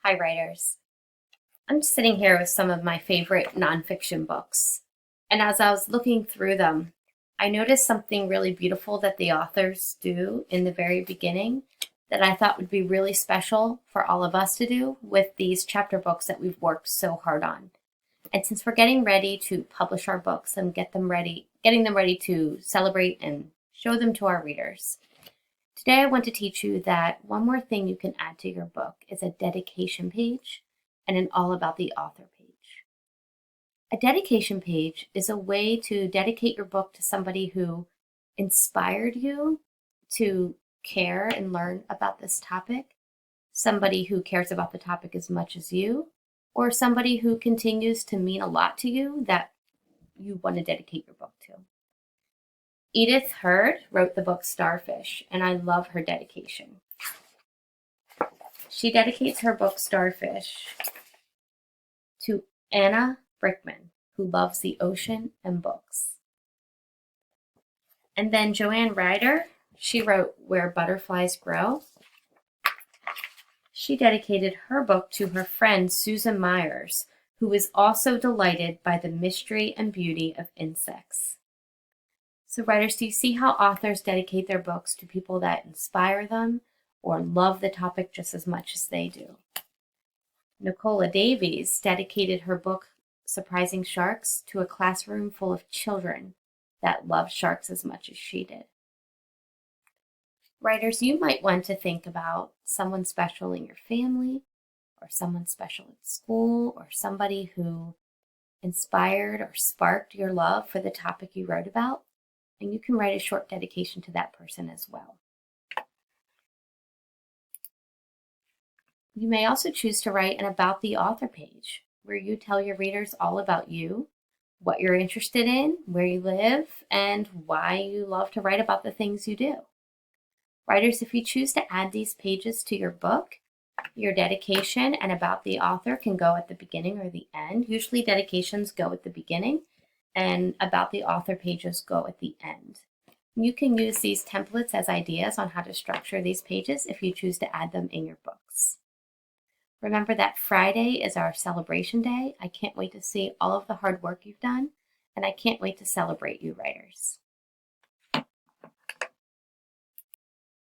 Hi, writers. I'm sitting here with some of my favorite nonfiction books. And as I was looking through them, I noticed something really beautiful that the authors do in the very beginning that I thought would be really special for all of us to do with these chapter books that we've worked so hard on. And since we're getting ready to publish our books and getting them ready to celebrate and show them to our readers, today I want to teach you that one more thing you can add to your book is a dedication page and an all about the author page. A dedication page is a way to dedicate your book to somebody who inspired you to care and learn about this topic, somebody who cares about the topic as much as you, or somebody who continues to mean a lot to you that you want to dedicate your book to. Edith Hurd wrote the book Starfish, and I love her dedication. She dedicates her book Starfish to Anna Brickman, who loves the ocean and books. And then Joanne Ryder, she wrote Where Butterflies Grow. She dedicated her book to her friend Susan Myers, who is also delighted by the mystery and beauty of insects. So writers, do you see how authors dedicate their books to people that inspire them or love the topic just as much as they do? Nicola Davies dedicated her book Surprising Sharks to a classroom full of children that love sharks as much as she did. Writers, you might want to think about someone special in your family or someone special at school or somebody who inspired or sparked your love for the topic you wrote about, and you can write a short dedication to that person as well. You may also choose to write an About the Author page where you tell your readers all about you, what you're interested in, where you live, and why you love to write about the things you do. Writers, if you choose to add these pages to your book, your dedication and About the Author can go at the beginning or the end. Usually dedications go at the beginning and About the Author pages go at the end. You can use these templates as ideas on how to structure these pages if you choose to add them in your books. Remember that Friday is our celebration day. I can't wait to see all of the hard work you've done, and I can't wait to celebrate you, writers.